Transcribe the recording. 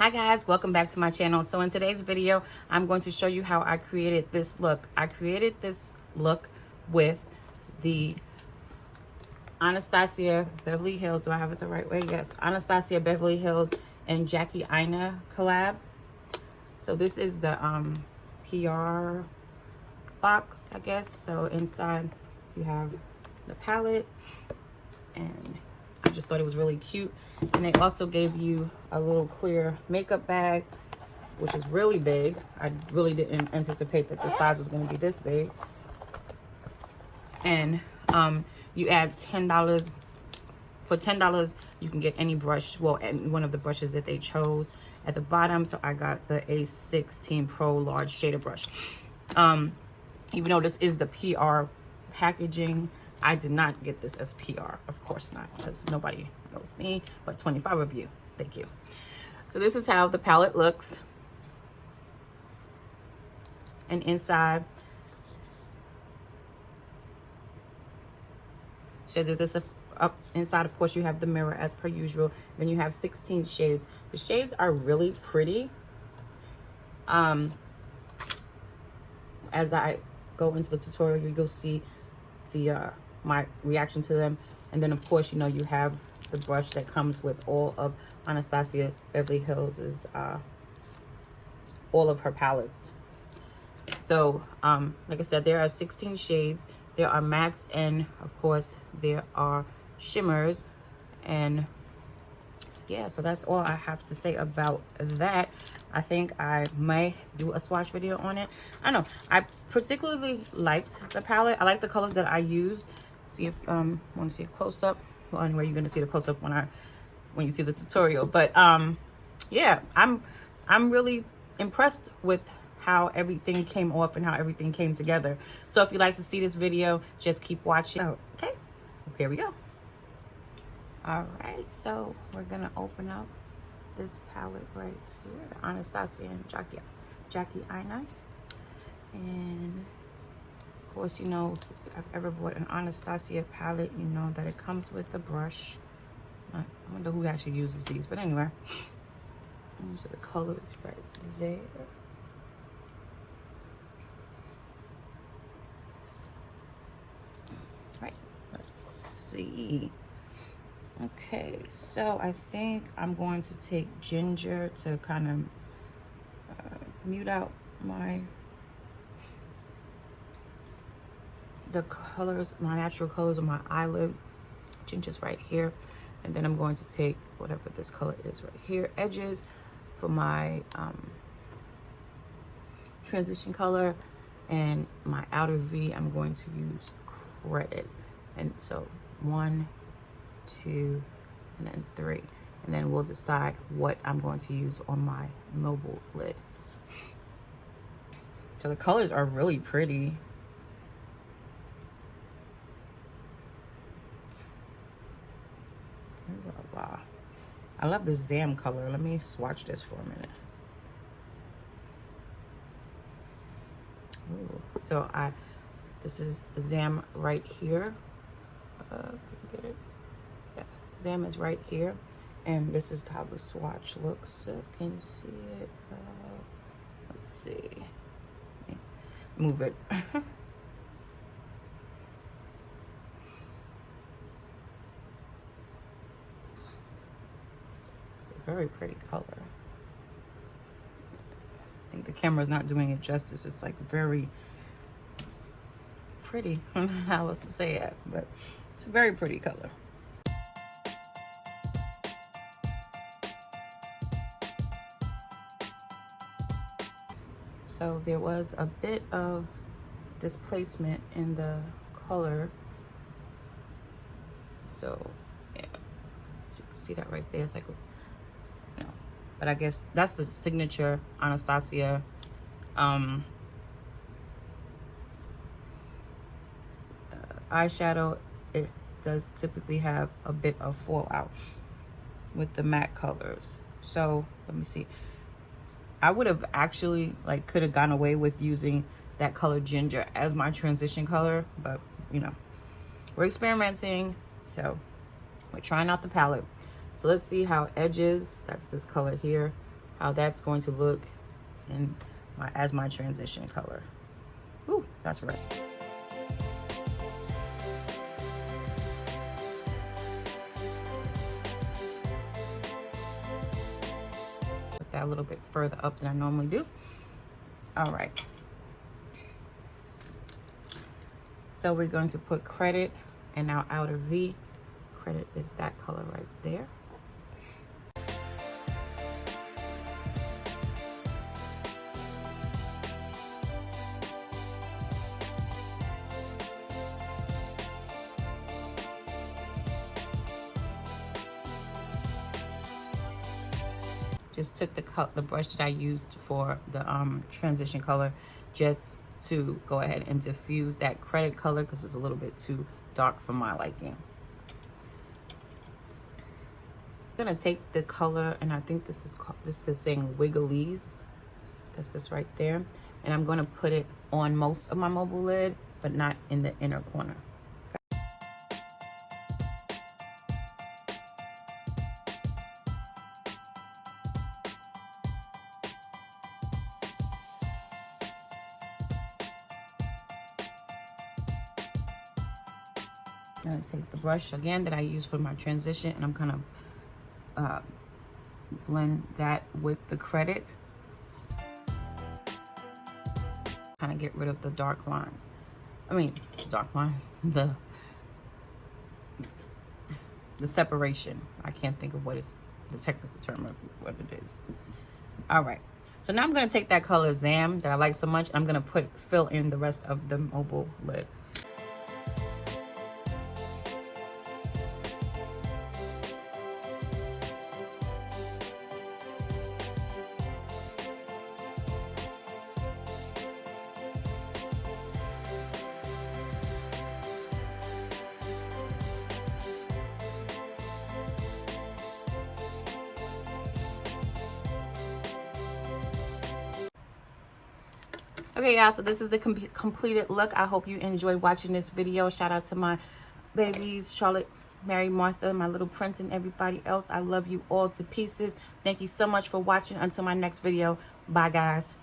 Hi guys, welcome back to my channel. So in today's video, I'm going to show you how I created this look. I created this look with the Anastasia Beverly Hills. Do I have it the right way? Yes. Anastasia Beverly Hills and Jackie Ania collab. So this is the PR box, I guess. So inside you have the palette, and I just thought it was really cute. And they also gave you a little clear makeup bag, which is really big. I really didn't anticipate that the size was going to be this big. And you add $10. For $10, you can get any brush, well, any one of the brushes that they chose at the bottom. So I got the A16 Pro Large Shader Brush. Even though this is the PR packaging, I did not get this as PR, of course not, because nobody knows me, but 25 of you. Thank you. So this is how the palette looks. And inside, so that this up inside, of course, you have the mirror as per usual. Then you have 16 shades. The shades are really pretty. As I go into the tutorial, you'll see the my reaction to them. And then of course, you know, you have the brush that comes with all of Anastasia Beverly Hills's all of her palettes. So like I said, there are 16 shades. There are mattes, and of course there are shimmers. And yeah, so that's all I have to say about that. I think I may do a swatch video on it. I don't know, I particularly liked the palette. I like the colors that I used. See if want to see a close-up. Well, anyway, you're going to see the close-up when you see the tutorial. But yeah, I'm really impressed with how everything came off and how everything came together. So if you'd like to see this video, just keep watching. Okay, here we go. All right, so we're gonna open up this palette right here, the Anastasia and Jackie Ania. And of course, you know, if I've ever bought an Anastasia palette, you know that it comes with a brush. I wonder who actually uses these, but anyway, these are the colors right there. Right, let's see. Okay, so I think I'm going to take ginger to kind of mute out the colors, my natural colors of my eyelid. Ginger's right here. And then I'm going to take whatever this color is right here, edges, for my transition color. And my outer V, I'm going to use Credit. And so 1, 2, and then 3. And then we'll decide what I'm going to use on my mobile lid. So the colors are really pretty. Wow. I love the Zam color. Let me swatch this for a minute. Ooh. So this is Zam right here. Can you get it? Yeah, Zam is right here, and this is how the swatch looks. Can you see it? Let's see. Move it. Very pretty color. I think the camera's not doing it justice. It's like very pretty. I don't know how else to say it, but it's a very pretty color. So there was a bit of displacement in the color. So yeah, you can see that right there. It's like but I guess that's the signature Anastasia eyeshadow. It does typically have a bit of fallout with the matte colors. So let me see. I would have actually could have gone away with using that color ginger as my transition color, but you know, we're experimenting, so we're trying out the palette. So let's see how edges, that's this color here, how that's going to look in as my transition color. Ooh, that's right. Put that a little bit further up than I normally do. All right. So we're going to put Credit in our outer V. Credit is that color right there. Just took the brush that I used for the transition color just to go ahead and diffuse that Credit color because it's a little bit too dark for my liking. I'm gonna take the color, and I think this is saying Wigglies. That's this right there, and I'm gonna put it on most of my mobile lid, but not in the inner corner. I'm gonna take the brush again that I use for my transition, and I'm gonna blend that with the Credit. Kind of get rid of the dark lines. I mean, dark lines. The separation. I can't think of what is the technical term of what it is. All right. So now I'm gonna take that color Zam that I like so much. I'm gonna fill in the rest of the mobile lid. Okay, y'all, so this is the completed look. I hope you enjoyed watching this video. Shout out to my babies, Charlotte, Mary, Martha, my little prince, and everybody else. I love you all to pieces. Thank you so much for watching. Until my next video. Bye, guys.